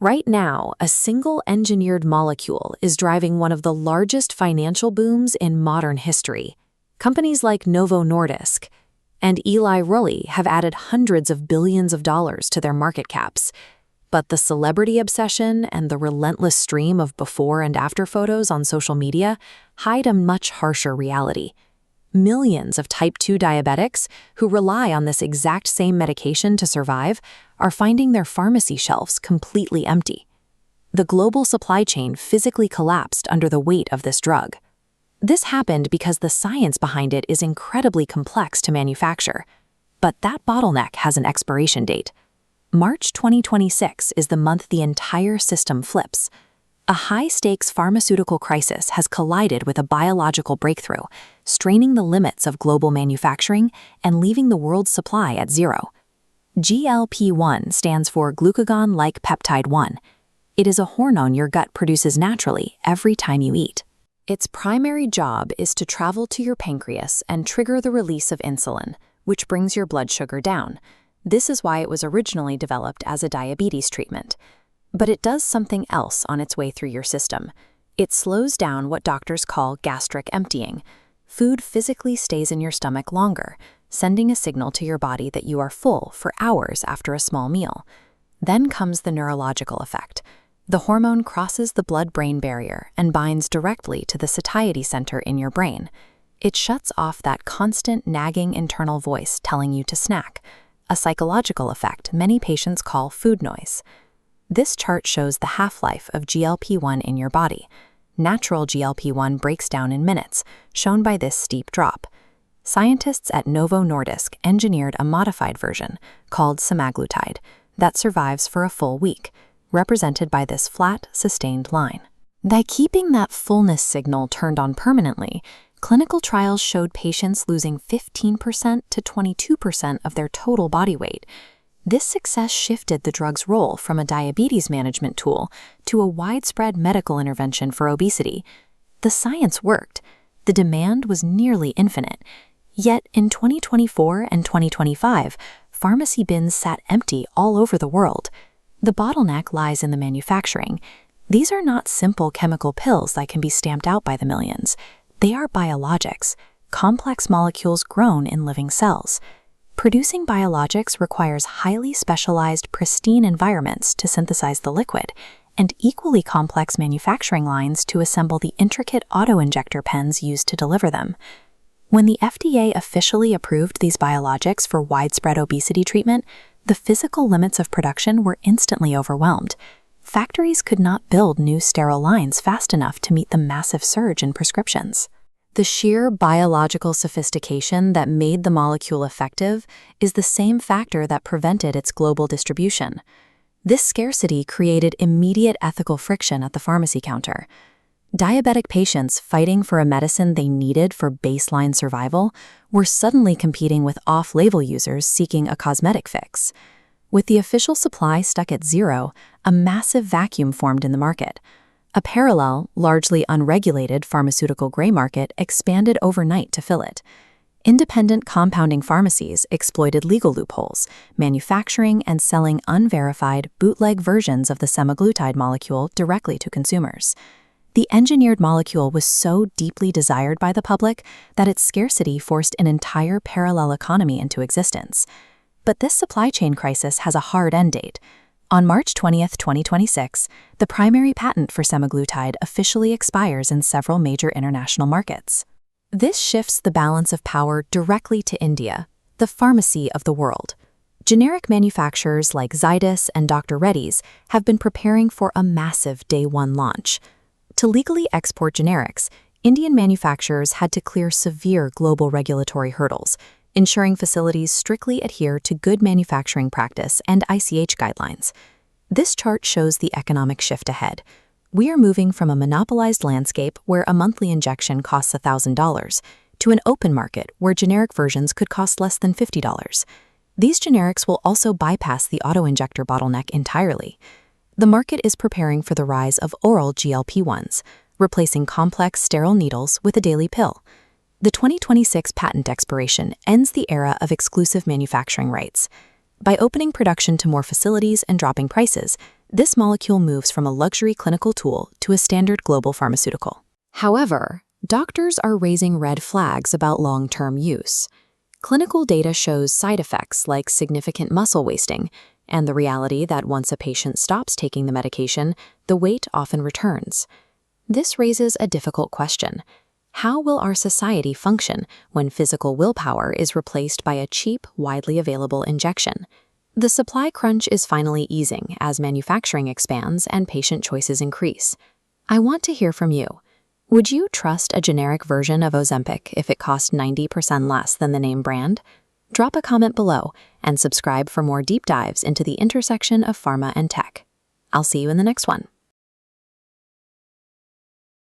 Right now, a single engineered molecule is driving one of the largest financial booms in modern history. Companies like Novo Nordisk and Eli Lilly have added hundreds of billions of dollars to their market caps. But the celebrity obsession and the relentless stream of before and after photos on social media hide a much harsher reality. Millions of type 2 diabetics who rely on this exact same medication to survive are finding their pharmacy shelves completely empty. The global supply chain physically collapsed under the weight of this drug. This happened because the science behind it is incredibly complex to manufacture. But that bottleneck has an expiration date. March 2026 is the month the entire system flips. A high-stakes pharmaceutical crisis has collided with a biological breakthrough, straining the limits of global manufacturing and leaving the world's supply at zero. GLP-1 stands for glucagon-like peptide 1. It is a hormone your gut produces naturally every time you eat. Its primary job is to travel to your pancreas and trigger the release of insulin, which brings your blood sugar down. This is why it was originally developed as a diabetes treatment. But it does something else on its way through your system. It slows down what doctors call gastric emptying. Food physically stays in your stomach longer, sending a signal to your body that you are full for hours after a small meal. Then comes the neurological effect. The hormone crosses the blood-brain barrier and binds directly to the satiety center in your brain. It shuts off that constant nagging internal voice telling you to snack, a psychological effect many patients call food noise. This chart shows the half-life of GLP-1 in your body. Natural GLP-1 breaks down in minutes, shown by this steep drop. Scientists at Novo Nordisk engineered a modified version, called Semaglutide, that survives for a full week, represented by this flat, sustained line. By keeping that fullness signal turned on permanently, clinical trials showed patients losing 15% to 22% of their total body weight. This success shifted the drug's role from a diabetes management tool to a widespread medical intervention for obesity. The science worked. The demand was nearly infinite. Yet in 2024 and 2025, pharmacy bins sat empty all over the world. The bottleneck lies in the manufacturing. These are not simple chemical pills that can be stamped out by the millions. They are biologics, complex molecules grown in living cells. Producing biologics requires highly specialized, pristine environments to synthesize the liquid, and equally complex manufacturing lines to assemble the intricate auto-injector pens used to deliver them. When the FDA officially approved these biologics for widespread obesity treatment, the physical limits of production were instantly overwhelmed. Factories could not build new sterile lines fast enough to meet the massive surge in prescriptions. The sheer biological sophistication that made the molecule effective is the same factor that prevented its global distribution. This scarcity created immediate ethical friction at the pharmacy counter. Diabetic patients fighting for a medicine they needed for baseline survival were suddenly competing with off-label users seeking a cosmetic fix. With the official supply stuck at zero, a massive vacuum formed in the market. A parallel, largely unregulated pharmaceutical gray market expanded overnight to fill it. Independent compounding pharmacies exploited legal loopholes, manufacturing and selling unverified, bootleg versions of the semaglutide molecule directly to consumers. The engineered molecule was so deeply desired by the public that its scarcity forced an entire parallel economy into existence. But this supply chain crisis has a hard end date. On March 20, 2026, the primary patent for semaglutide officially expires in several major international markets. This shifts the balance of power directly to India, the pharmacy of the world. Generic manufacturers like Zydus and Dr. Reddy's have been preparing for a massive day-one launch. To legally export generics, Indian manufacturers had to clear severe global regulatory hurdles, ensuring facilities strictly adhere to good manufacturing practice and ICH guidelines. This chart shows the economic shift ahead. We are moving from a monopolized landscape where a monthly injection costs $1,000 to an open market where generic versions could cost less than $50. These generics will also bypass the auto-injector bottleneck entirely. The market is preparing for the rise of oral GLP-1s, replacing complex sterile needles with a daily pill. The 2026 patent expiration ends the era of exclusive manufacturing rights. By opening production to more facilities and dropping prices, This molecule moves from a luxury clinical tool to a standard global pharmaceutical. However, doctors are raising red flags about long-term use. Clinical data shows side effects like significant muscle wasting, and the reality that once a patient stops taking the medication, the weight often returns. This raises a difficult question. How will our society function when physical willpower is replaced by a cheap, widely available injection? The supply crunch is finally easing as manufacturing expands and patient choices increase. I want to hear from you. Would you trust a generic version of Ozempic if it cost 90% less than the name brand? Drop a comment below and subscribe for more deep dives into the intersection of pharma and tech. I'll see you in the next one.